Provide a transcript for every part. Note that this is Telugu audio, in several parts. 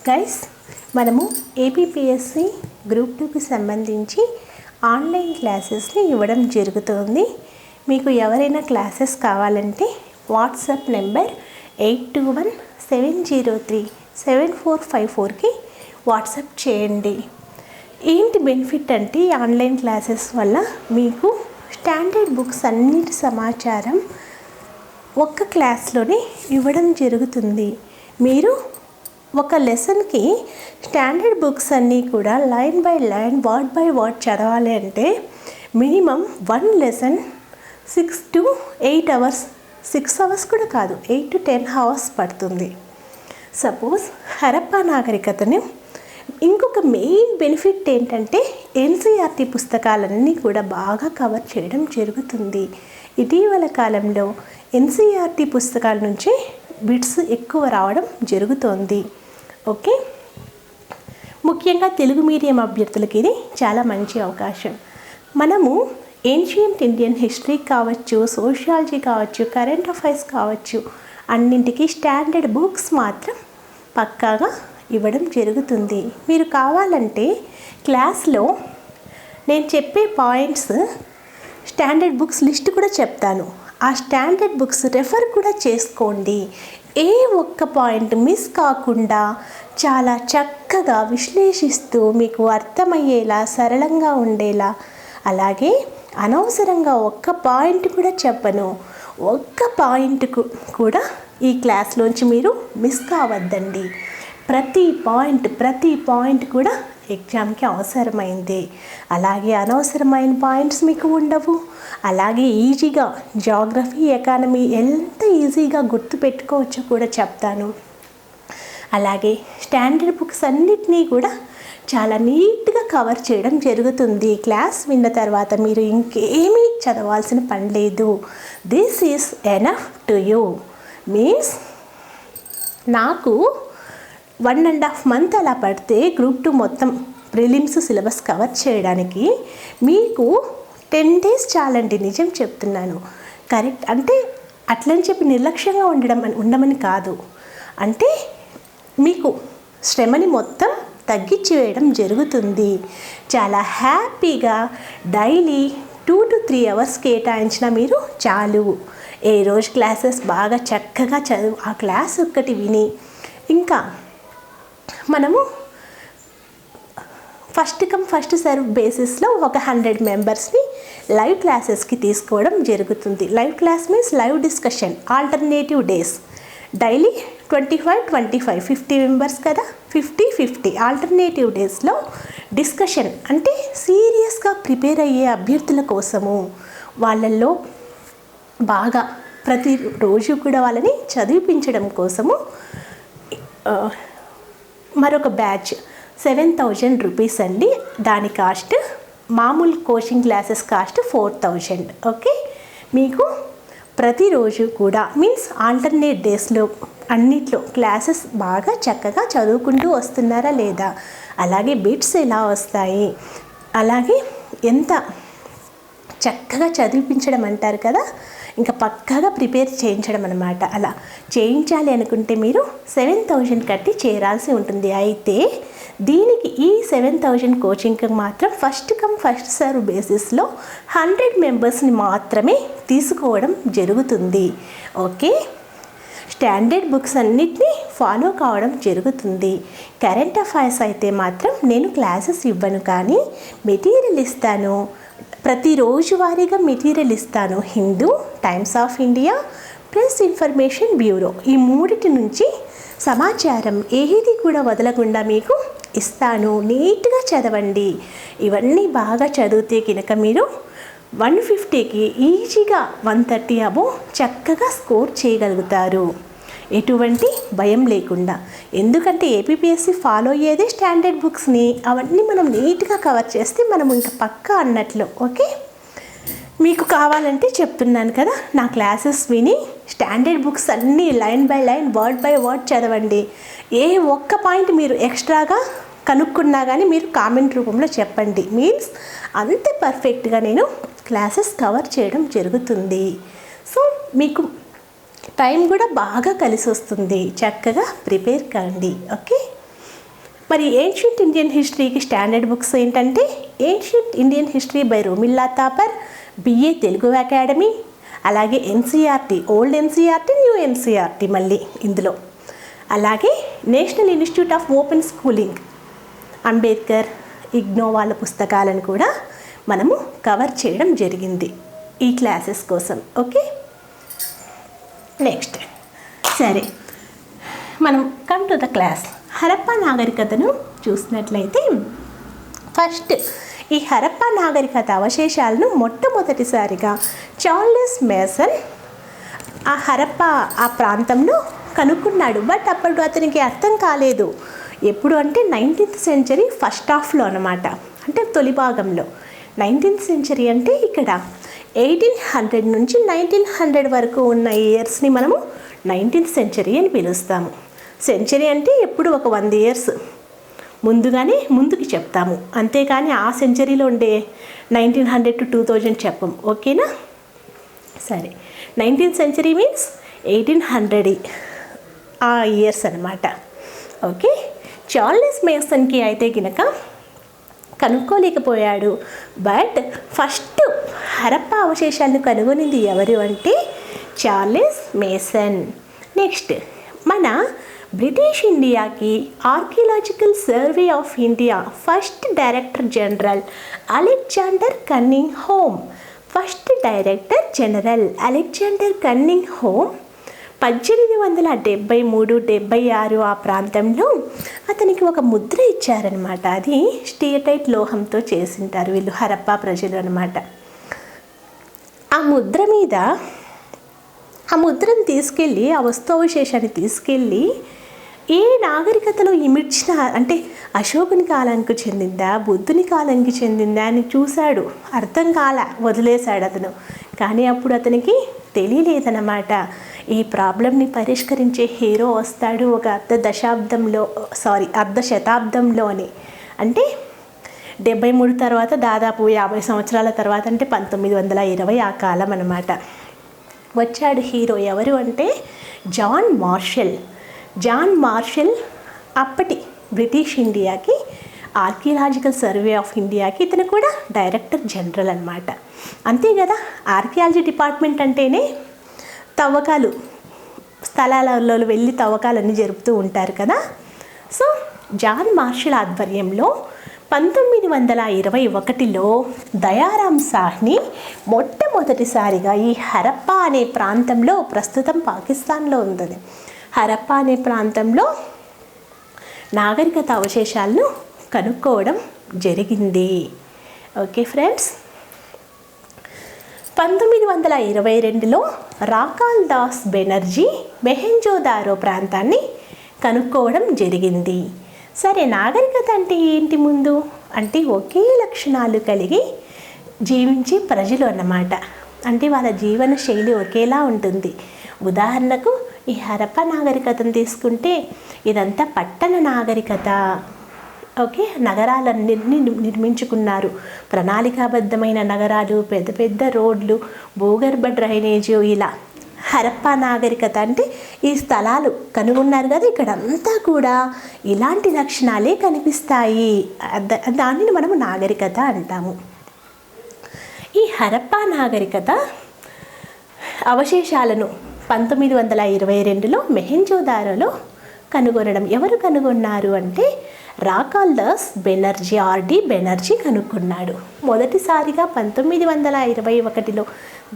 గైస్, మనము ఏపీపీఎస్సి గ్రూప్ 2కి సంబంధించి ఆన్లైన్ క్లాసెస్ని ఇవ్వడం జరుగుతుంది. మీకు ఎవరైనా క్లాసెస్ కావాలంటే వాట్సాప్ నెంబర్ 8217037454కి వాట్సాప్ చేయండి. ఏంటి బెనిఫిట్ అంటే ఆన్లైన్ క్లాసెస్ వల్ల మీకు స్టాండర్డ్ బుక్స్ అన్నిటి సమాచారం ఒక్క క్లాస్లోనే ఇవ్వడం జరుగుతుంది. మీరు ఒక లెసన్కి స్టాండర్డ్ బుక్స్ అన్నీ కూడా line by line word by word చదవాలి అంటే minimum 1 lesson 6 to 8 hours, 6 hours కూడా కాదు, 8 to 10 అవర్స్ పడుతుంది. సపోజ్ హరప్పా నాగరికతని ఇంకొక మెయిన్ బెనిఫిట్ ఏంటంటే ఎన్సీఆర్టీ పుస్తకాలన్నీ కూడా బాగా కవర్ చేయడం జరుగుతుంది. ఇటీవల కాలంలో ఎన్సీఆర్టీ పుస్తకాల నుంచి బిట్స్ ఎక్కువ రావడం జరుగుతోంది. ఓకే, ముఖ్యంగా తెలుగు మీడియం అభ్యర్థులకి ఇది చాలా మంచి అవకాశం. మనము ఏన్షియంట్ ఇండియన్ హిస్టరీ కావచ్చు, సోషియాలజీ కావచ్చు, కరెంట్ అఫైర్స్ కావచ్చు, అన్నింటికి స్టాండర్డ్ బుక్స్ మాత్రం పక్కాగా ఇవ్వడం జరుగుతుంది. మీరు కావాలంటే క్లాస్లో నేను చెప్పే పాయింట్స్ స్టాండర్డ్ బుక్స్ లిస్ట్ కూడా చెప్తాను. ఆ స్టాండర్డ్ బుక్స్ రెఫర్ కూడా చేసుకోండి. ఏ ఒక్క పాయింట్ మిస్ కాకుండా చాలా చక్కగా విశ్లేషిస్తూ మీకు అర్థమయ్యేలా, సరళంగా ఉండేలా, అలాగే అనవసరంగా ఒక్క పాయింట్ కూడా చెప్పను, ఒక్క పాయింట్ కూడా ఈ క్లాస్లోంచి మీరు మిస్ కావద్దండి. ప్రతి పాయింట్ కూడా ఎగ్జామ్కి అవసరమైంది. అలాగే అనవసరమైన పాయింట్స్ మీకు ఉండవు. అలాగే ఈజీగా జాగ్రఫీ, ఎకానమీ ఎంత ఈజీగా గుర్తుపెట్టుకోవచ్చో కూడా చెప్తాను. అలాగే స్టాండర్డ్ బుక్స్ అన్నిటినీ కూడా చాలా నీట్గా కవర్ చేయడం జరుగుతుంది. క్లాస్ విన్న తర్వాత మీరు ఇంకేమీ చదవాల్సిన పని లేదు. This is enough to you. Means నాకు 1.5 months అలా పడితే గ్రూప్ 2 మొత్తం ప్రిలిమ్స్ సిలబస్ కవర్ చేయడానికి మీకు 10 days చాలండి. నిజం చెప్తున్నాను. కరెక్ట్ అంటే అట్లని చెప్పి నిర్లక్ష్యంగా ఉండమని కాదు, అంటే మీకు శ్రమని మొత్తం తగ్గించి వేయడం జరుగుతుంది. చాలా హ్యాపీగా డైలీ 2 to 3 hours కేటాయించిన మీరు చాలు. ఏ రోజు క్లాసెస్ బాగా చక్కగా చదువు, ఆ క్లాస్ ఒక్కటి విని, ఇంకా మనము ఫస్ట్ కమ్ ఫస్ట్ సర్వ్ బేసిస్లో ఒక 100 మెంబర్స్ని లైవ్ క్లాసెస్కి తీసుకోవడం జరుగుతుంది. Live class means live discussion, alternative days, daily 25-25 50 members కదా, 50-50 ఆల్టర్నేటివ్ డేస్లో డిస్కషన్. అంటే సీరియస్గా ప్రిపేర్ అయ్యే అభ్యర్థుల కోసము, వాళ్ళల్లో బాగా ప్రతిరోజు కూడా వాళ్ళని చదివించడం కోసము మరొక బ్యాచ్ 7,000 రూపీస్ అండి. దాని కాస్ట్, మామూలు కోచింగ్ క్లాసెస్ కాస్ట్ 4,000. ఓకే, మీకు ప్రతిరోజు కూడా మీన్స్ ఆల్టర్నేట్ డేస్లో అన్నిట్లో క్లాసెస్ బాగా చక్కగా చదువుకుంటూ వస్తున్నారా లేదా, అలాగే బిట్స్ ఎలా వస్తాయి, అలాగే ఎంత చక్కగా చదివించడం అంటారు కదా, ఇంకా పక్కాగా ప్రిపేర్ చేయించడం అనమాట. అలా చేయించాలి అనుకుంటే మీరు 7,000 కట్టి చేరాల్సి ఉంటుంది. అయితే దీనికి ఈ 7,000 కోచింగ్కి మాత్రం ఫస్ట్ కమ్ ఫస్ట్ సర్వ్ బేసిస్లో 100 మెంబర్స్ని మాత్రమే తీసుకోవడం జరుగుతుంది. ఓకే, స్టాండర్డ్ బుక్స్ అన్నిటినీ ఫాలో కావడం జరుగుతుంది. కరెంట్ అఫైర్స్ అయితే మాత్రం నేను క్లాసెస్ ఇవ్వను, కానీ మెటీరియల్ ఇస్తాను. ప్రతిరోజు వారీగా మెటీరియల్ ఇస్తాను. Hindu, times of India, press information bureau, ఈ 3 నుంచి సమాచారం ఏది కూడా వదలకుండా మీకు ఇస్తాను. నీట్గా చదవండి. ఇవన్నీ బాగా చదివితే కనుక మీరు 150కి ఈజీగా 130 అబోవ్ చక్కగా స్కోర్ చేయగలుగుతారు, ఎటువంటి భయం లేకుండా. ఎందుకంటే ఏపీపీఎస్సి ఫాలో అయ్యేదే స్టాండర్డ్ బుక్స్ని. అవన్నీ మనం నీట్గా కవర్ చేస్తే మనం ఇంకా పక్కా అన్నట్లు. ఓకే, మీకు కావాలంటే చెప్తున్నాను కదా, నా క్లాసెస్ విని స్టాండర్డ్ బుక్స్ అన్నీ line by line word by word చదవండి. ఏ ఒక్క పాయింట్ మీరు ఎక్స్ట్రాగా కనుక్కున్నా కానీ మీరు కామెంట్ రూపంలో చెప్పండి. మీన్స్ అంతే పర్ఫెక్ట్గా నేను క్లాసెస్ కవర్ చేయడం జరుగుతుంది. సో మీకు టైం కూడా బాగా కలిసి వస్తుంది. చక్కగా ప్రిపేర్ కండి. ఓకే. మరి ఏన్షియంట్ ఇండియన్ హిస్టరీకి స్టాండర్డ్ బుక్స్ ఏంటంటే ancient Indian history by Romila Thapar, BA Telugu academy, అలాగే NCERT, old NCERT, new NCERT మళ్ళీ ఇందులో. అలాగే national institute of open schooling, Ambedkar, IGNOU వాళ్ళ పుస్తకాలను కూడా మనము కవర్ చేయడం జరిగింది ఈ క్లాసెస్ కోసం. ఓకే, నెక్స్ట్ సరే మనం come to the class. Harappa నాగరికతను చూసినట్లయితే ఫస్ట్ ఈ హరప్పా నాగరికత అవశేషాలను మొట్టమొదటిసారిగా చార్లెస్ మేసన్ ఆ హరప్పా ఆ ప్రాంతంలో కనుక్కున్నాడు. బట్ అప్పుడు అతనికి అర్థం కాలేదు. ఎప్పుడు అంటే 19th సెంచరీ ఫస్ట్ హాఫ్లో అనమాట, అంటే తొలి భాగంలో. 19th సెంచరీ అంటే ఇక్కడ 1800 నుంచి 1900 వరకు ఉన్న ఇయర్స్ని మనము 19th సెంచరీ అని పిలుస్తాము. సెంచరీ అంటే ఎప్పుడు ఒక 100 ఇయర్స్ ముందుగానే ముందుకు చెప్తాము, అంతేకాని ఆ సెంచరీలో ఉండే 1900 to 2000 చెప్పం. ఓకేనా? సరే, 19th సెంచరీ మీన్స్ 1800 ఆ ఇయర్స్ అనమాట. ఓకే, చార్లెస్ మేసన్కి అయితే కనుక కనుక్కోలేకపోయాడు. బట్ ఫస్ట్ హరప్పా అవశేషాలను కనుగొనింది ఎవరు అంటే చార్లెస్ మేసన్. నెక్స్ట్ మన బ్రిటిష్ ఇండియాకి archaeological survey of India first director general Alexander cunning home. First director general Alexander cunning home 1873-76 ఆ ప్రాంతంలో అతనికి ఒక ముద్ర ఇచ్చారనమాట. అది స్టియటైట్ లోహంతో చేసింటారు వీళ్ళు హరప్పా ప్రజలు అనమాట. ఆ ముద్ర మీద ఆ ముద్రను తీసుకెళ్ళి ఆ వస్తువశేషాన్ని తీసుకెళ్ళి ఏ నాగరికతలో ఇమిడ్చిన అంటే అశోకుని కాలానికి చెందిందా, బుద్ధుని కాలానికి చెందిందా అని చూశాడు. అర్థం కాల, వదిలేశాడు అతను. కానీ అప్పుడు అతనికి తెలియలేదన్నమాట. ఈ ప్రాబ్లంని పరిష్కరించే హీరో వస్తాడు ఒక అర్ధ శతాబ్దంలోని, అంటే 73 తర్వాత దాదాపు 50 సంవత్సరాల తర్వాత, అంటే 1920 ఆ కాలం అన్నమాట. వచ్చాడు హీరో. ఎవరు అంటే జాన్ మార్షల్. జాన్ మార్షల్ అప్పటి బ్రిటిష్ ఇండియాకి ఆర్కియలాజికల్ సర్వే ఆఫ్ ఇండియాకి ఇతను కూడా డైరెక్టర్ జనరల్ అనమాట. అంతే కదా, ఆర్కియాలజీ డిపార్ట్మెంట్ అంటేనే తవ్వకాలు, స్థలాలలో వెళ్ళి తవ్వకాలన్నీ జరుపుతూ ఉంటారు కదా. సో జాన్ మార్షల్ ఆధ్వర్యంలో 1921లో దయారాం సాహ్ని మొట్టమొదటిసారిగా ఈ హరప్పా అనే ప్రాంతంలో, ప్రస్తుతం పాకిస్తాన్లో ఉంది, హరప్పా అనే ప్రాంతంలో నాగరికత అవశేషాలను కనుక్కోవడం జరిగింది. ఓకే ఫ్రెండ్స్, 1922లో రాకాల్ దాస్ బెనర్జీ మొహెంజోదారో ప్రాంతాన్ని కనుక్కోవడం జరిగింది. సరే, నాగరికత అంటే ఏంటి ముందు అంటే ఒకే లక్షణాలు కలిగి జీవించే ప్రజలు అన్నమాట. అంటే వాళ్ళ జీవన శైలి ఒకేలా ఉంటుంది. ఉదాహరణకు ఈ హరప్పా నాగరికతను తీసుకుంటే ఇదంతా పట్టణ నాగరికత. ఓకే, నగరాలన్నింటినీ నిర్మించుకున్నారు. ప్రణాళికాబద్ధమైన నగరాలు, పెద్ద పెద్ద రోడ్లు, భూగర్భ డ్రైనేజు, ఇలా. హరప్పా నాగరికత అంటే ఈ స్థలాలు కనుగొన్నారు కదా, ఇక్కడంతా కూడా ఇలాంటి లక్షణాలే కనిపిస్తాయి. దానిని మనము నాగరికత అంటాము. ఈ హరప్పా నాగరికత అవశేషాలను 1922లో మొహెంజోదారోలో కనుగొనడం. ఎవరు కనుగొన్నారు అంటే రాకాల్ దాస్ బెనర్జీ, ఆర్డి బెనర్జీ కనుక్కున్నాడు. మొదటిసారిగా 1921లో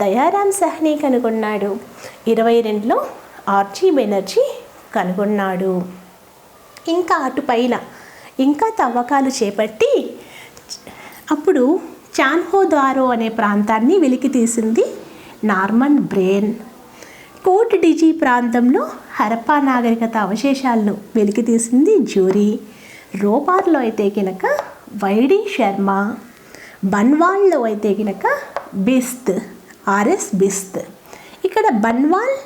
దయారాం సాహ్ని కనుగొన్నాడు. 22లో ఆర్జీ బెనర్జీ కనుగొన్నాడు. ఇంకా అటుపైన ఇంకా తవ్వకాలు చేపట్టి అప్పుడు చాన్హోదారో అనే ప్రాంతాన్ని వెలికి తీసింది నార్మన్ బ్రెయిన్. కోట్ డిజీ ప్రాంతంలో హరప్పా నాగరికత అవశేషాలను వెలికి తీసింది జ్యూరీ. రోపార్లో అయితే కనుక వైడి శర్మ, బన్వాల్లో అయితే కనుక బిస్త్, ఆర్ఎస్ బిస్త్. ఇక్కడ బన్వాల్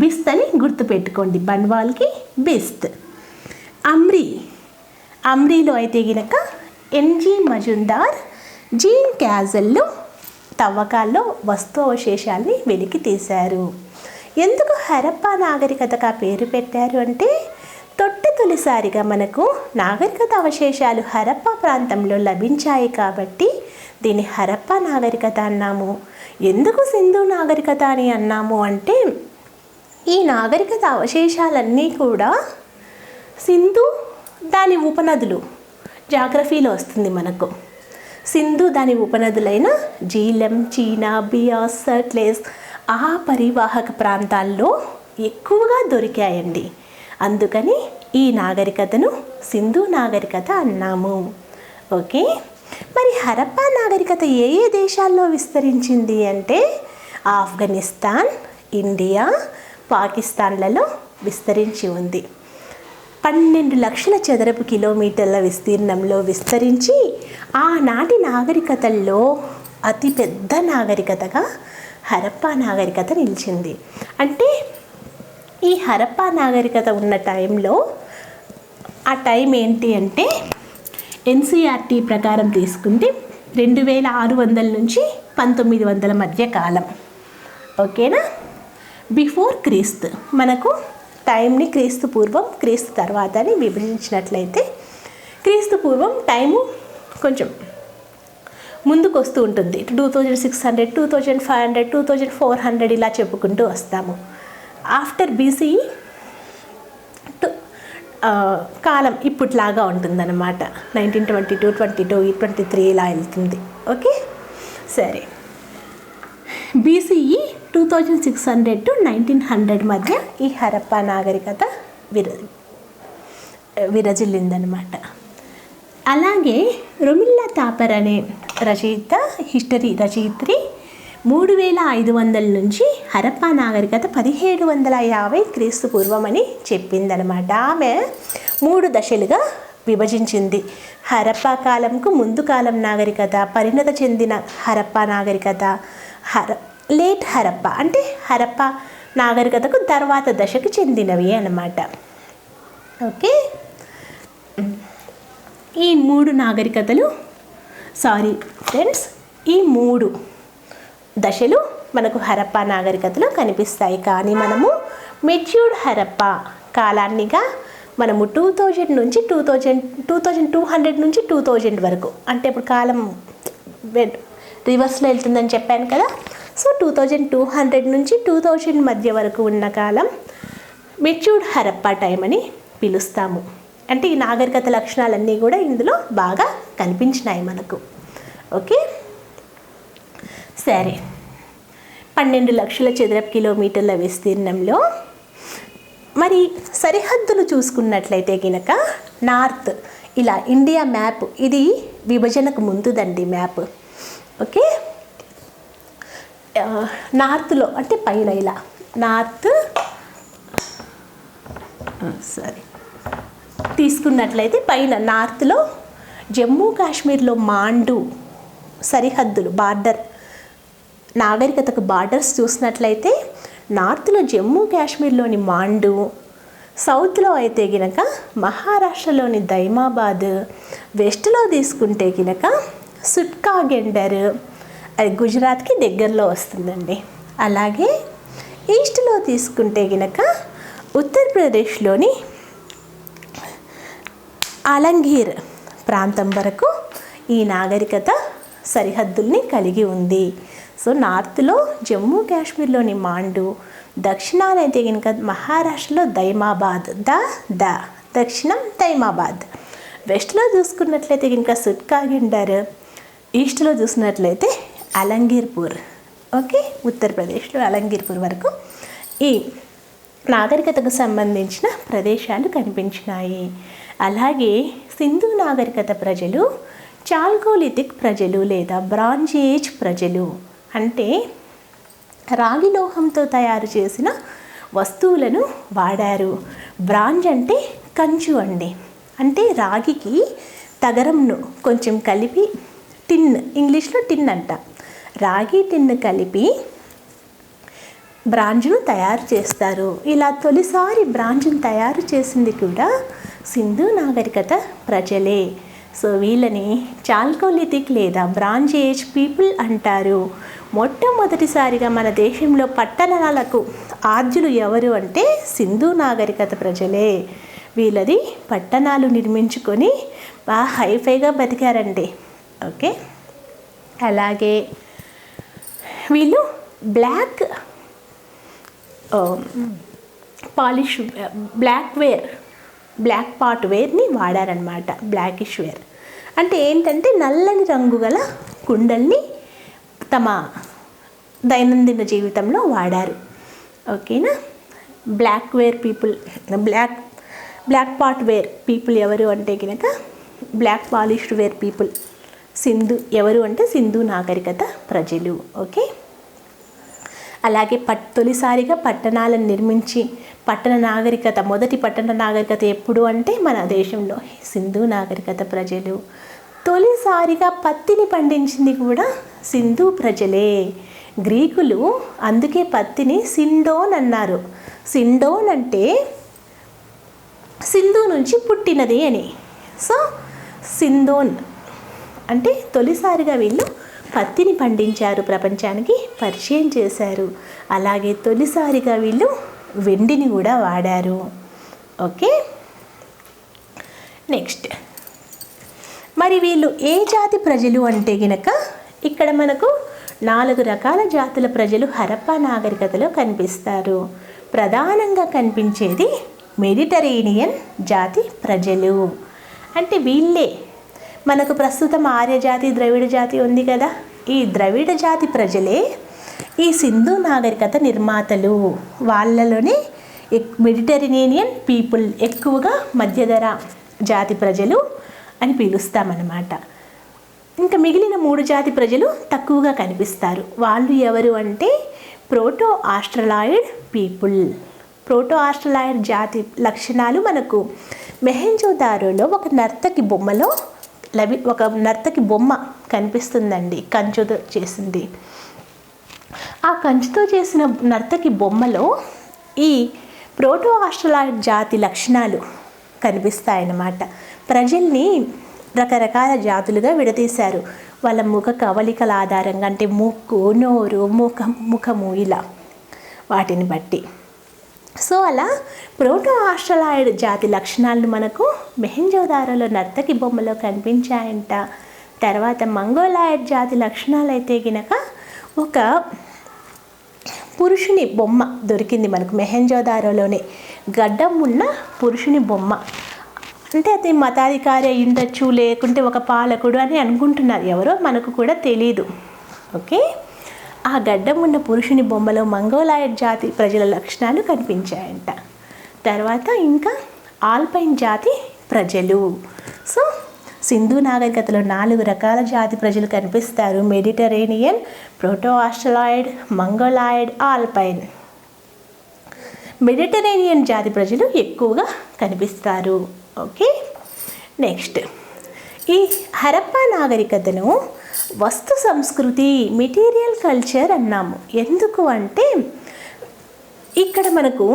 బిస్త్ అని గుర్తుపెట్టుకోండి, బన్వాల్కి బిస్త్. అమ్రీలో అయితే కనుక ఎన్జీ మజుందార్, జీన్ క్యాజల్లో తవ్వకాల్లో వస్తు అవశేషాల్ని వెలికి తీశారు. ఎందుకు హరప్పా నాగరికతగా పేరు పెట్టారు అంటే తొలిసారిగా మనకు నాగరికత అవశేషాలు హరప్పా ప్రాంతంలో లభించాయి కాబట్టి దీన్ని హరప్పా నాగరికత అన్నాము. ఎందుకు సింధు నాగరికత అని అన్నాము అంటే ఈ నాగరికత అవశేషాలన్నీ కూడా సింధు దాని ఉపనదులు జాగ్రఫీలో వస్తుంది మనకు. సింధు దాని ఉపనదులైన జీలం, చీనా, బియాస్, సట్లెజ్ ఆ పరివాహక ప్రాంతాల్లో ఎక్కువగా దొరికాయండి. అందుకని ఈ నాగరికతను సింధు నాగరికత అన్నాము. ఓకే, మరి హరప్పా నాగరికత ఏ ఏ దేశాల్లో విస్తరించింది అంటే ఆఫ్ఘనిస్తాన్, ఇండియా, పాకిస్తాన్లలో విస్తరించి ఉంది. 12 లక్షల చదరపు కిలోమీటర్ల విస్తీర్ణంలో విస్తరించి ఆనాటి నాగరికతల్లో అతిపెద్ద నాగరికతగా హరప్పా నాగరికత నిలిచింది. అంటే ఈ హరప్పా నాగరికత ఉన్న టైంలో ఆ టైం ఏంటి అంటే ఎన్సీఆర్టీ ప్రకారం తీసుకుంటే 2600 నుంచి 1900 మధ్య కాలం. ఓకేనా, బిఫోర్ క్రీస్తు. మనకు టైంని క్రీస్తు పూర్వం, క్రీస్తు తర్వాత అని విభజించినట్లయితే క్రీస్తు పూర్వం టైము కొంచెం ముందుకు వస్తూ ఉంటుంది. 2600, 2500, 2400 ఇలా చెప్పుకుంటూ వస్తాము. ఆఫ్టర్ బీసీ కాలం ఇప్పట్లాగా ఉంటుందన్నమాట. 1922, 22, 23 ఇలా వెళ్తుంది. ఓకే, సరే. బీసీఈ 2600 to 1900 మధ్య ఈ హరప్పా నాగరికత విరజిల్లిందనమాట. అలాగే రొమిల్లా థాపర్ అనే హిస్టరీ రచయిత్రి 3500 నుంచి హరప్పా నాగరికత 1750 క్రీస్తు పూర్వం అని చెప్పిందనమాట. ఆమె 3 దశలుగా విభజించింది. హరప్పా కాలంకు ముందు కాలం నాగరికత, పరిణత చెందిన హరప్పా నాగరికత, లేట్ హరప్పా అంటే హరప్పా నాగరికతకు తర్వాత దశకు చెందినవి అన్నమాట. ఓకే, ఈ 3 నాగరికతలు ఫ్రెండ్స్, ఈ 3 దశలు మనకు హరప్పా నాగరికతలో కనిపిస్తాయి. కానీ మనము మెచ్యూర్డ్ హరప్పా కాలాన్నిగా మనము 2000 నుంచి 2200 నుంచి 2000 వరకు, అంటే ఇప్పుడు కాలం రివర్స్లో వెళ్తుందని చెప్పాను కదా. సో 2200 నుంచి 2000 మధ్య వరకు ఉన్న కాలం మెచ్యూర్డ్ హరప్పా టైం అని పిలుస్తాము. అంటే ఈ నాగరికత లక్షణాలన్నీ కూడా ఇందులో బాగా కనిపించినాయి మనకు. ఓకే, సరే. 12 లక్షల చదరపు కిలోమీటర్ల విస్తీర్ణంలో మరి సరిహద్దులు చూసుకున్నట్లయితే కనుక నార్త్, ఇలా ఇండియా మ్యాప్, ఇది విభజనకు ముందుదండి మ్యాప్. ఓకే, నార్త్లో అంటే పైన ఇలా నార్త్ తీసుకున్నట్లయితే పైన నార్త్లో జమ్మూ కాశ్మీర్లో మాండు సరిహద్దులు, బార్డర్, నాగరికతకు బార్డర్స్ చూసినట్లయితే నార్త్లో జమ్మూ కాశ్మీర్లోని మాండు, సౌత్లో అయితే గినక మహారాష్ట్రలోని దైమాబాద్, వెస్ట్లో తీసుకుంటే గినక సుట్కాగెండర్, అది గుజరాత్కి దగ్గరలో వస్తుందండి. అలాగే ఈస్ట్లో తీసుకుంటే గినక ఉత్తరప్రదేశ్లోని ఆలంఘీర్ ప్రాంతం వరకు ఈ నాగరికత సరిహద్దుల్ని కలిగి ఉంది. సో నార్త్లో జమ్మూ కాశ్మీర్లోని మాండు, దక్షిణానైతే కనుక మహారాష్ట్రలో దైమాబాద్, దక్షిణం దైమాబాద్, వెస్ట్లో చూసుకున్నట్లయితే కనుక సుట్కాగెండర్, ఈస్ట్లో చూసినట్లయితే అలంగీర్పూర్. ఓకే, ఉత్తరప్రదేశ్లో అలంగీర్పూర్ వరకు ఈ నాగరికతకు సంబంధించిన ప్రదేశాలు కనిపించినాయి. అలాగే సింధు నాగరికత ప్రజలు చాల్కోలిథిక్ ప్రజలు లేదా బ్రాంజ్ ఏజ్ ప్రజలు, అంటే రాగి లోహంతో తయారు చేసిన వస్తువులను వాడారు. బ్రాంజ్ అంటే కంచు అండి, అంటే రాగికి తగరంను కొంచెం కలిపి టిన్, ఇంగ్లీష్లో టిన్ అంట, రాగి టిన్ కలిపి బ్రాంజ్ను తయారు చేస్తారు. ఇలా తొలిసారి బ్రాంజ్ను తయారు చేసింది కూడా సింధు నాగరికత ప్రజలే. సో వీళ్ళని చాల్కోలిథిక్ లేదా బ్రాంజ్ ఏజ్ పీపుల్ అంటారు. మొట్టమొదటిసారిగా మన దేశంలో పట్టణాలకు ఆద్యులు ఎవరు అంటే సింధు నాగరికత ప్రజలే. వీళ్ళది పట్టణాలు నిర్మించుకొని బాగా హైఫైగా బతికారండి. ఓకే, అలాగే వీళ్ళు బ్లాక్ పాలిష్ బ్లాక్ పాట్ వేర్ని వాడారనమాట. బ్లాకిష్ వేర్ అంటే ఏంటంటే నల్లని రంగు గల కుండల్ని తమ దైనందిన జీవితంలో వాడారు. ఓకేనా. బ్లాక్ పాట్ వేర్ పీపుల్ ఎవరు అంటే కనుక బ్లాక్ పాలిష్డ్ వేర్ పీపుల్ ఎవరు అంటే సింధు నాగరికత ప్రజలు. ఓకే, అలాగే తొలిసారిగా పట్టణాలను నిర్మించి మొదటి పట్టణ నాగరికత ఎప్పుడు అంటే మన దేశంలో సింధు నాగరికత ప్రజలు. తొలిసారిగా పత్తిని పండించింది కూడా సింధు ప్రజలే. గ్రీకులు అందుకే పత్తిని సిండోన్ అన్నారు. సిండోన్ అంటే సింధు నుంచి పుట్టినది అని. సో సిండోన్ అంటే తొలిసారిగా వీళ్ళు పత్తిని పండించారు, ప్రపంచానికి పరిచయం చేశారు. అలాగే తొలిసారిగా వీళ్ళు వెండిని కూడా వాడారు. ఓకే, నెక్స్ట్ మరి వీళ్ళు ఏ జాతి ప్రజలు అంటే గినక ఇక్కడ మనకు 4 రకాల జాతుల ప్రజలు హరప్పా నాగరికతలో కనిపిస్తారు. ప్రధానంగా కనిపించేది మెడిటరేనియన్ జాతి ప్రజలు. అంటే వీళ్ళే మనకు ప్రస్తుతం ఆర్య జాతి, ద్రవిడ జాతి ఉంది కదా, ఈ ద్రవిడ జాతి ప్రజలే ఈ సింధు నాగరికత నిర్మాతలు. వాళ్ళలోనే మెడిటరేనియన్ పీపుల్ ఎక్కువగా మధ్యధర జాతి ప్రజలు అని పిలుస్తామన్నమాట. ఇంకా మిగిలిన 3 జాతి ప్రజలు తక్కువగా కనిపిస్తారు. వాళ్ళు ఎవరు అంటే proto Australoid people. Proto Australoid జాతి లక్షణాలు మనకు మెహెంజోదారోలో ఒక నర్తకి బొమ్మ కనిపిస్తుందండి, కంచుతో చేసింది. ఆ కంచుతో చేసిన నర్తకి బొమ్మలో ఈ ప్రోటో ఆస్ట్రలాయిడ్ జాతి లక్షణాలు కనిపిస్తాయన్నమాట. ప్రజల్ని రకరకాల జాతులుగా విడదీశారు వాళ్ళ ముఖ కవలికల ఆధారంగా. అంటే ముక్కు, నోరు, ముఖము ఇలా వాటిని బట్టి. సో అలా ప్రోటో ఆస్ట్రలాయిడ్ జాతి లక్షణాలను మనకు మెహెంజోదారోలో నర్తకి బొమ్మలో కనిపించాయంట. తర్వాత మంగోలాయిడ్ జాతి లక్షణాలు అయితే గినక ఒక పురుషుని బొమ్మ దొరికింది మనకు మెహెంజోదారోలోనే. గడ్డం ఉన్న పురుషుని బొమ్మ. అంటే అది మతాధికారి అయి ఉండొచ్చు, లేకుంటే ఒక పాలకుడు అని అనుకుంటున్నారు ఎవరో, మనకు కూడా తెలీదు. ఓకే, ఆ గడ్డం ఉన్న పురుషుని బొమ్మలో మంగోలాయిడ్ జాతి ప్రజల లక్షణాలు కనిపించాయంట. తర్వాత ఇంకా ఆల్పైన్ జాతి ప్రజలు. సో సింధు నాగరికతలో 4 రకాల జాతి ప్రజలు కనిపిస్తారు. Mediterranean, proto Australoid, Mongoloid, alpine. Mediterranean జాతి ప్రజలు ఎక్కువగా కనిపిస్తారు. ఓకే, నెక్స్ట్ ఈ హరప్పా నాగరికతను వస్తు సంస్కృతి, మెటీరియల్ కల్చర్ అన్నాము. ఎందుకు అంటే ఇక్కడ మనకు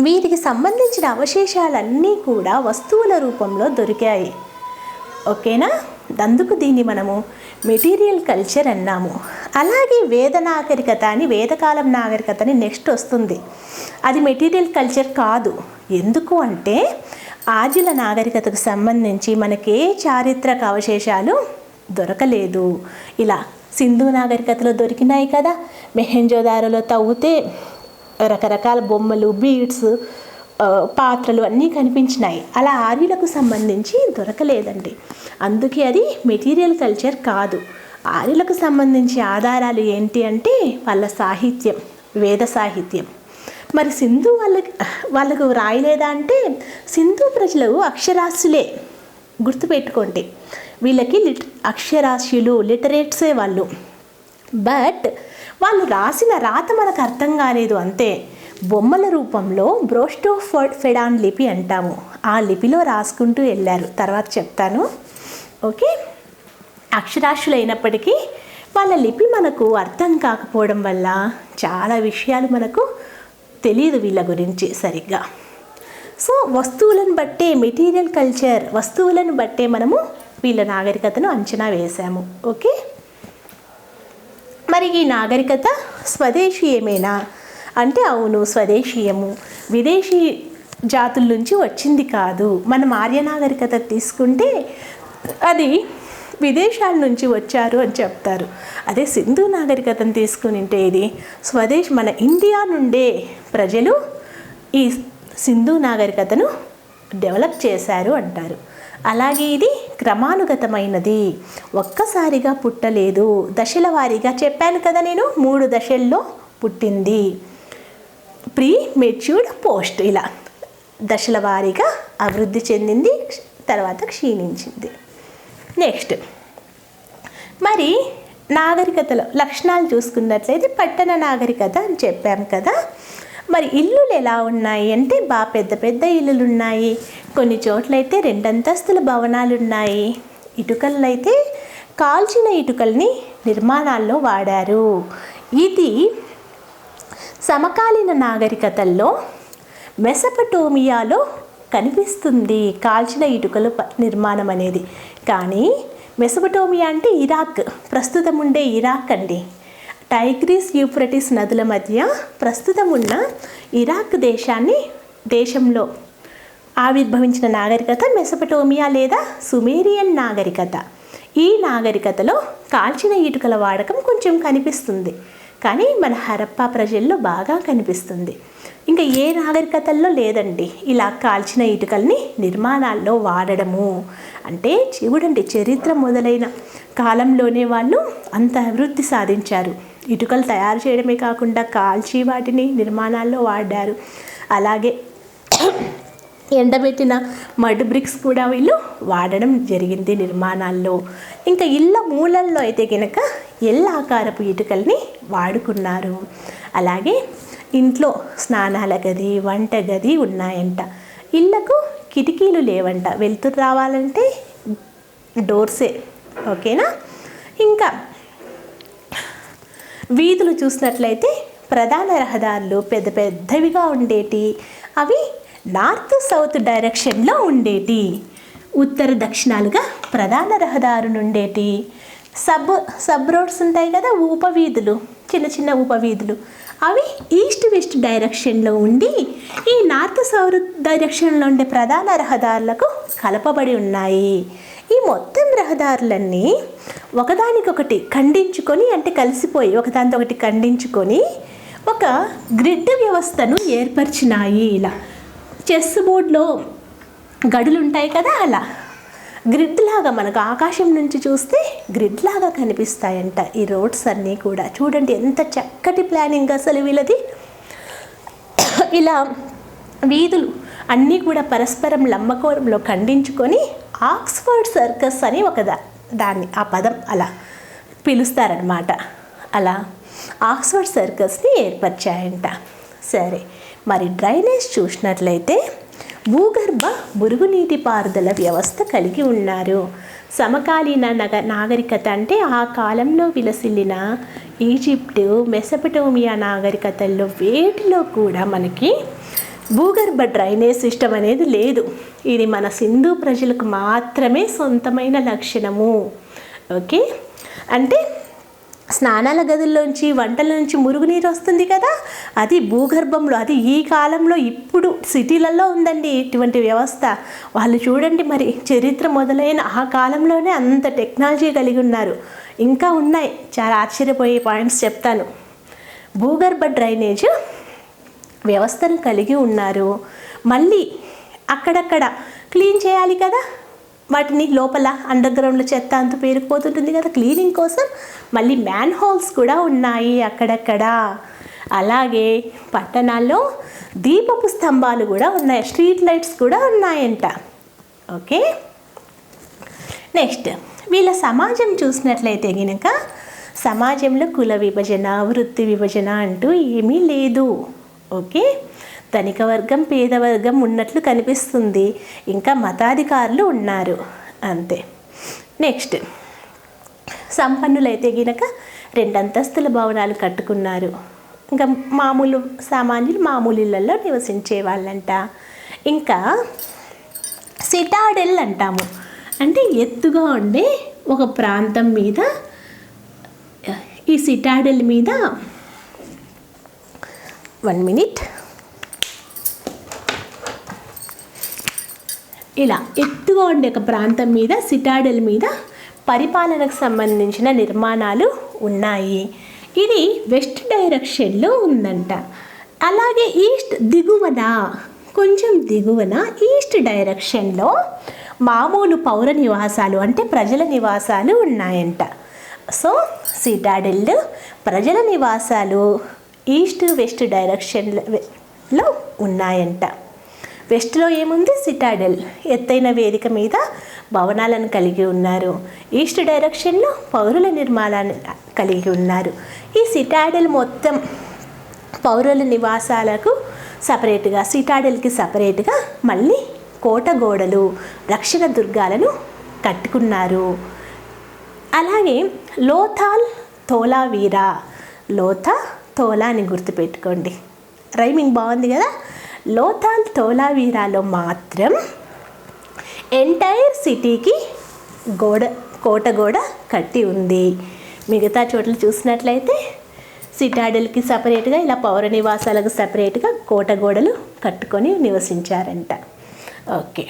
వీటికి సంబంధించిన అవశేషాలన్నీ కూడా వస్తువుల రూపంలో దొరికాయి. ఓకేనా, అందుకు దీన్ని మనము మెటీరియల్ కల్చర్ అన్నాము. అలాగే వేద నాగరికత అని, వేదకాలం నాగరికత అని నెక్స్ట్ వస్తుంది. అది మెటీరియల్ కల్చర్ కాదు. ఎందుకు అంటే ఆదిల నాగరికతకు సంబంధించి మనకే చారిత్రక అవశేషాలు దొరకలేదు. ఇలా సింధు నాగరికతలో దొరికినాయి కదా, మెహెంజోదారోలో తవ్వితే రకరకాల బొమ్మలు, బీడ్స్, పాత్రలు అన్నీ కనిపించినాయి. అలా ఆర్యులకు సంబంధించి దొరకలేదండి. అందుకే అది మెటీరియల్ కల్చర్ కాదు. ఆర్యులకు సంబంధించి ఆధారాలు ఏంటి అంటే వాళ్ళ సాహిత్యం, వేద సాహిత్యం. మరి సింధు వాళ్ళకు రాయలేదా అంటే సింధు ప్రజలు అక్షరాస్యులే, గుర్తుపెట్టుకోండి. వీళ్ళకి అక్షరాస్యులు, లిటరేట్సే వాళ్ళు. బట్ వాళ్ళు రాసిన రాత మనకు అర్థం కాలేదు అంతే. బొమ్మల రూపంలో బ్రోస్టోఫెడాన్ లిపి అంటాము. ఆ లిపిలో రాసుకుంటూ వెళ్ళారు, తర్వాత చెప్తాను. ఓకే, అక్షరాస్యులైనప్పటికీ వాళ్ళ లిపి మనకు అర్థం కాకపోవడం వల్ల చాలా విషయాలు మనకు తెలియదు వీళ్ళ గురించి సరిగ్గా. సో వస్తువులను బట్టే, మెటీరియల్ కల్చర్, వస్తువులను బట్టే మనము వీళ్ళ నాగరికతను అంచనా వేశాము. ఓకే, మరి ఈ నాగరికత స్వదేశీయమేనా అంటే అవును, స్వదేశీయము. విదేశీ జాతుల నుంచి వచ్చింది కాదు. మనం ఆర్య నాగరికత తీసుకుంటే అది విదేశాల నుంచి వచ్చారు అని చెప్తారు. అదే సింధు నాగరికతను తీసుకునింటే ఇది మన ఇండియా నుండే ప్రజలు ఈ సింధు నాగరికతను డెవలప్ చేశారు అంటారు. అలాగే ఇది క్రమానుగతమైనది, ఒక్కసారిగా పుట్టలేదు, దశల వారీగా చెప్పాను కదా నేను 3 దశల్లో పుట్టింది. ప్రీ, మెచ్యూర్డ్, పోస్ట్, ఇలా దశల వారీగా అభివృద్ధి చెందింది, తర్వాత క్షీణించింది. నెక్స్ట్ మరి నాగరికతలో లక్షణాలు చూసుకున్నట్లయితే పట్టణ నాగరికత అని చెప్పాం కదా. మరి ఇల్లులు ఎలా ఉన్నాయి అంటే పెద్ద పెద్ద ఇల్లులు ఉన్నాయి, కొన్ని చోట్లయితే 2 అంతస్తుల భవనాలు ఉన్నాయి. ఇటుకలను అయితే కాల్చిన ఇటుకల్ని నిర్మాణాల్లో వాడారు. ఇది సమకాలీన నాగరికతల్లో మెసపటోమియాలో కనిపిస్తుంది కాల్చిన ఇటుకలు నిర్మాణం అనేది. కానీ మెసపటోమియా అంటే ఇరాక్, ప్రస్తుతం ఉండే ఇరాక్ అండి. టైగ్రిస్ యూఫ్రటిస్ నదుల మధ్య ప్రస్తుతం ఉన్న ఇరాక్ దేశంలో ఆవిర్భవించిన నాగరికత మెసపటోమియా లేదా సుమేరియన్ నాగరికత. ఈ నాగరికతలో కాల్చిన ఇటుకల వాడకం కొంచెం కనిపిస్తుంది, కానీ మన హరప్పా ప్రజల్లో బాగా కనిపిస్తుంది. ఇంకా ఏ నాగరికతల్లో లేదండి ఇలా కాల్చిన ఇటుకల్ని నిర్మాణాల్లో వాడడము. అంటే చూడండి, చరిత్ర మొదలైన కాలంలోనే వాళ్ళు అంత అభివృద్ధి సాధించారు. ఇటుకలు తయారు చేయడమే కాకుండా కాల్చి వాటిని నిర్మాణాల్లో వాడారు. అలాగే ఎండబెట్టిన మడ్ బ్రిక్స్ కూడా వీళ్ళు వాడడం జరిగింది నిర్మాణాల్లో. ఇంకా ఇళ్ళ మూలల్లో అయితే కనుక ఎల్ ఆకారపు ఇటుకల్ని వాడుకున్నారు. అలాగే ఇంట్లో స్నానాల గది, వంట గది ఉన్నాయంట. ఇళ్ళకు కిటికీలు లేవంట, వెలుతురు రావాలంటే డోర్సే. ఓకేనా. ఇంకా వీధులు చూసినట్లయితే ప్రధాన రహదారులు పెద్ద పెద్దవిగా ఉండేటి, అవి నార్త్ సౌత్ డైరెక్షన్లో ఉండేటి. ఉత్తర దక్షిణాలుగా ప్రధాన రహదారులు ఉండేటి. సబ్ రోడ్స్ ఉంటాయి కదా, ఉపవీధులు, చిన్న చిన్న ఉపవీధులు, అవి ఈస్ట్ వెస్ట్ డైరెక్షన్లో ఉండి ఈ నార్త్ సౌత్ డైరెక్షన్లో ఉండే ప్రధాన రహదారులకు కలపబడి ఉన్నాయి. ఈ మొత్తం రహదారులన్నీ ఒకదానికొకటి ఖండించుకొని, అంటే కలిసిపోయి ఒకదానితో ఒకటి ఖండించుకొని ఒక గ్రిడ్ వ్యవస్థను ఏర్పరిచినాయి. ఇలా చెస్ బోర్డ్లో గడులు ఉంటాయి కదా, అలా గ్రిడ్ లాగా మనకు ఆకాశం నుంచి చూస్తే గ్రిడ్ లాగా కనిపిస్తాయంట ఈ రోడ్స్ అన్నీ కూడా. చూడండి ఎంత చక్కటి ప్లానింగ్ అసలు వీళ్ళది. ఇలా వీధులు అన్నీ కూడా పరస్పరం లంబకోణంలో ఖండించుకొని ఆక్స్ఫర్డ్ సర్కస్ అని ఆ పదం అలా పిలుస్తారనమాట. అలా ఆక్స్ఫర్డ్ సర్కస్ని ఏర్పరిచాయంట. సరే, మరి డ్రైనేజ్ చూసినట్లయితే భూగర్భ మురుగునీటి పారుదల వ్యవస్థ కలిగి ఉన్నారు. సమకాలీన నాగరికత అంటే ఆ కాలంలో విలసిల్లిన ఈజిప్టు, మెసపటోమియా నాగరికతల్లో వేటిలో కూడా మనకి భూగర్భ డ్రైనేజ్ సిస్టమ్ అనేది లేదు. ఇది మన సింధు ప్రజలకు మాత్రమే సొంతమైన లక్షణము. ఓకే, అంటే స్నానాల గదుల్లోంచి, వంటల నుంచి మురుగునీరు వస్తుంది కదా, అది భూగర్భంలో, అది ఈ కాలంలో ఇప్పుడు సిటీలలో ఉందండి ఇటువంటి వ్యవస్థ. వాళ్ళు చూడండి, మరి చరిత్ర మొదలైన ఆ కాలంలోనే అంత టెక్నాలజీ కలిగి ఉన్నారు. ఇంకా ఉన్నాయి, చాలా ఆశ్చర్యపోయే పాయింట్స్ చెప్తాను. భూగర్భ డ్రైనేజ్ వ్యవస్థను కలిగి ఉన్నారు. మళ్ళీ అక్కడక్కడ క్లీన్ చేయాలి కదా, వాటిని లోపల అండర్ గ్రౌండ్లో చెత్త అంత పేరుకుపోతుంటుంది కదా, క్లీనింగ్ కోసం మళ్ళీ మ్యాన్ హోల్స్ కూడా ఉన్నాయి అక్కడక్కడ. అలాగే పట్టణాల్లో దీపపు స్తంభాలు కూడా ఉన్నాయి, స్ట్రీట్ లైట్స్ కూడా ఉన్నాయంట. ఓకే, నెక్స్ట్ వీళ్ళ సమాజం చూసినట్లయితే కనుక సమాజంలో కుల విభజన, వృత్తి విభజన అంటూ ఏమీ లేదు. ఓకే, ధనిక వర్గం, పేద వర్గం ఉన్నట్లు కనిపిస్తుంది. ఇంకా మతాధికారులు ఉన్నారు, అంతే. నెక్స్ట్ సంపన్నులైతే గినక 2 అంతస్తుల భవనాలు కట్టుకున్నారు. ఇంకా మామూలు సామాన్యులు మామూలు ఇళ్ళల్లో నివసించే వాళ్ళంట. ఇంకా సిటాడెల్ అంటాము, అంటే ఎత్తుగా ఉండే ఒక ప్రాంతం మీద, ఈ సిటాడెల్ మీద 1 minute ఇలా ఎత్తుగా ఉండే ఒక ప్రాంతం మీద సిటాడెల్ మీద పరిపాలనకు సంబంధించిన నిర్మాణాలు ఉన్నాయి. ఇది వెస్ట్ డైరెక్షన్లో ఉందంట. అలాగే ఈస్ట్ దిగువన, కొంచెం దిగువన ఈస్ట్ డైరెక్షన్లో మామూలు పౌర నివాసాలు అంటే ప్రజల నివాసాలు ఉన్నాయంట. సో సిటాడెల్ ప్రజల నివాసాలు ఈస్ట్ వెస్ట్ డైరెక్షన్లో ఉన్నాయంట. వెస్ట్లో ఏముంది? సిటాడెల్ ఎత్తైన వేదిక మీద భవనాలను కలిగి ఉన్నారు. ఈస్ట్ డైరెక్షన్లో పౌరుల నిర్మాణాన్ని కలిగి ఉన్నారు. ఈ సిటాడెల్ మొత్తం పౌరుల నివాసాలకు సపరేట్గా, సిటాడెల్కి సపరేట్గా మళ్ళీ కోట గోడలు, రక్షణ దుర్గాలను కట్టుకున్నారు. అలాగే లోథాల్ ధోలావీరా, లోథా ధోలా అని గుర్తుపెట్టుకోండి, రైమింగ్ బాగుంది కదా. లోథాల్ ధోలావీరాలో మాత్రం ఎంటైర్ సిటీకి కోట గోడ కట్టి ఉంది. మిగతా చోట్ల చూసినట్లయితే సిటాడెల్కి సపరేట్గా, ఇలా పౌర నివాసాలకు సపరేట్గా కోట గోడలు కట్టుకొని నివసించారంట. ఓకే,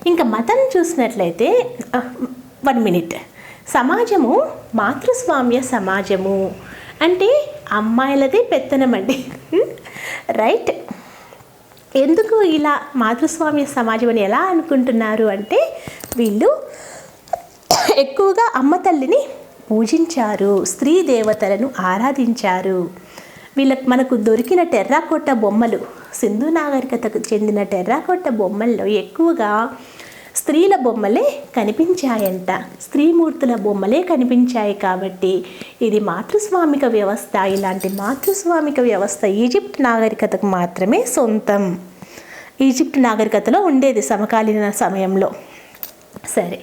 ఇంకా మతం చూసినట్లయితే 1 మినిట్. సమాజము మాతృస్వామ్య సమాజము అంటే అమ్మాయిలదే పెత్తనం అండి. రైట్. ఎందుకు ఇలా మాతృస్వామ్య సమాజం అని ఎలా అనుకుంటున్నారు అంటే, వీళ్ళు ఎక్కువగా అమ్మ తల్లిని పూజించారు, స్త్రీ దేవతలను ఆరాధించారు. మనకు దొరికిన టెర్రాకోట బొమ్మలు, సింధు నాగరికతకు చెందిన టెర్రాకోట బొమ్మల్లో ఎక్కువగా స్త్రీల బొమ్మలే కనిపించాయంట, స్త్రీమూర్తుల బొమ్మలే కనిపించాయి. కాబట్టి ఇది మాతృస్వామిక వ్యవస్థ. ఇలాంటి మాతృస్వామిక వ్యవస్థ ఈజిప్ట్ నాగరికతకు మాత్రమే సొంతం. ఈజిప్ట్ నాగరికతలో ఉండేది సమకాలీన సమయంలో. సరే,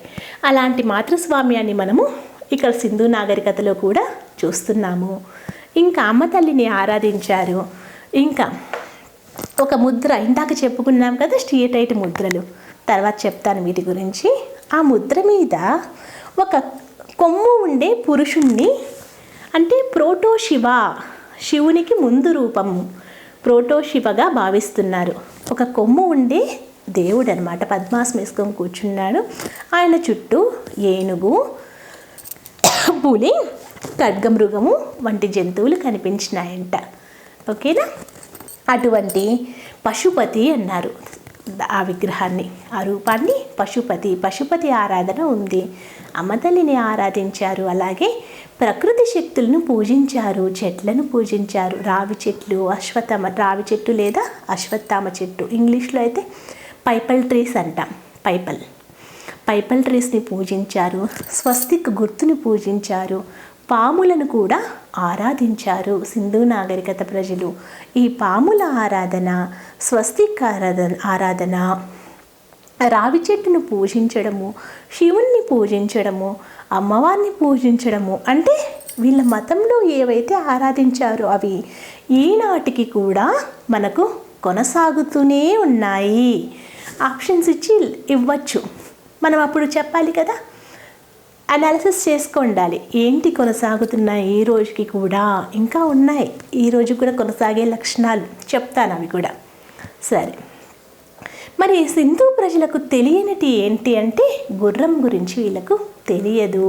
అలాంటి మాతృస్వామ్యాన్ని మనము ఇక్కడ సింధు నాగరికతలో కూడా చూస్తున్నాము. ఇంకా అమ్మ తల్లిని ఆరాధించారు. ఇంకా ఒక ముద్ర ఇందాక చెప్పుకున్నాం కదా, స్టియటైట్ ముద్రలు, తర్వాత చెప్తాను వీటి గురించి. ఆ ముద్ర మీద ఒక కొమ్ము ఉండే పురుషుణ్ణి, అంటే ప్రోటోశివ, శివునికి ముందు రూపము, ప్రోటోశివగా భావిస్తున్నారు. ఒక కొమ్ము ఉండే దేవుడు అనమాట, పద్మాసనం వేసుకొని కూర్చున్నాడు. ఆయన చుట్టూ ఏనుగు, పులి, ఖడ్గమృగము వంటి జంతువులు కనిపించినాయంట. ఓకేనా. అటువంటి పశుపతి అన్నారు ఆ విగ్రహాన్ని, ఆ రూపాన్ని పశుపతి ఆరాధన ఉంది. అమ్మతల్లిని ఆరాధించారు. అలాగే ప్రకృతి శక్తులను పూజించారు, చెట్లను పూజించారు. రావి చెట్టు లేదా అశ్వత్థామ చెట్టు, ఇంగ్లీష్లో అయితే పైపల్ ట్రీస్ అంటాం. పైపల్ ట్రీస్ని పూజించారు. స్వస్తిక్ గుర్తుని పూజించారు. పాములను కూడా ఆరాధించారు సింధు నాగరికత ప్రజలు. ఈ పాముల ఆరాధన, స్వస్తిక్ ఆరాధన, రావి చెట్టును పూజించడము, శివుణ్ణి పూజించడము, అమ్మవారిని పూజించడము, అంటే వీళ్ళ మతంలో ఏవైతే ఆరాధించారో అవి ఈనాటికి కూడా మనకు కొనసాగుతూనే ఉన్నాయి. ఆప్షన్స్ ఇవ్వచ్చు, మనం అప్పుడు చెప్పాలి కదా, అనాలిసిస్ చేసుకుండాలి. ఏంటి కొనసాగుతున్నాయి ఈ రోజుకి కూడా, ఇంకా ఉన్నాయి ఈ రోజు కూడా కొనసాగే లక్షణాలు చెప్తాను, అవి కూడా. సరే, మరి సింధు ప్రజలకు తెలియనిటి ఏంటి అంటే, గుర్రం గురించి వీళ్ళకు తెలియదు.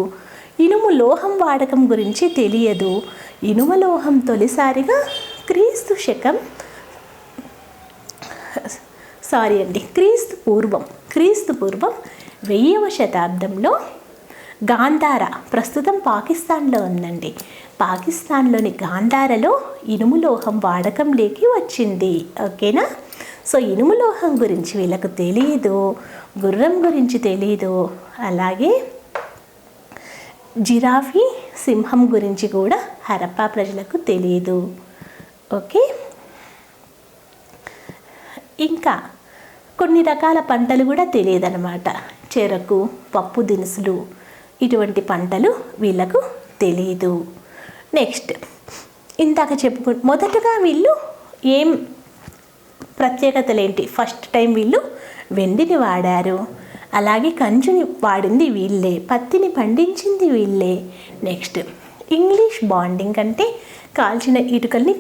ఇనుము లోహం వాడకం గురించి తెలియదు. ఇనుమ లోహం తొలిసారిగా క్రీస్తు పూర్వం 1000వ శతాబ్దంలో గాంధార, ప్రస్తుతం పాకిస్తాన్లో ఉందండి, పాకిస్తాన్లోని గాంధారలో ఇనుము లోహం వాడకంలోకి వచ్చింది. ఓకేనా. సో ఇనుము లోహం గురించి వీళ్ళకు తెలియదు, గుర్రం గురించి తెలియదు. అలాగే జిరాఫీ, సింహం గురించి కూడా హరప్పా ప్రజలకు తెలియదు. ఓకే. ఇంకా కొన్ని రకాల పంటలు కూడా తెలియదన్నమాట. చెరకు, పప్పు దినుసులు, ఇటువంటి పంటలు వీళ్ళకు తెలియదు. నెక్స్ట్, ఇందాక మొదటగా వీళ్ళు ఏం ప్రత్యేకతలు ఏంటి? ఫస్ట్ టైం వీళ్ళు వెండిని వాడారు. అలాగే కంచుని వాడింది వీళ్ళే, పత్తిని పండించింది వీళ్ళే. నెక్స్ట్, ఇంగ్లీష్ బాండింగ్ అంటే కాల్చిన ఇటుకల్ని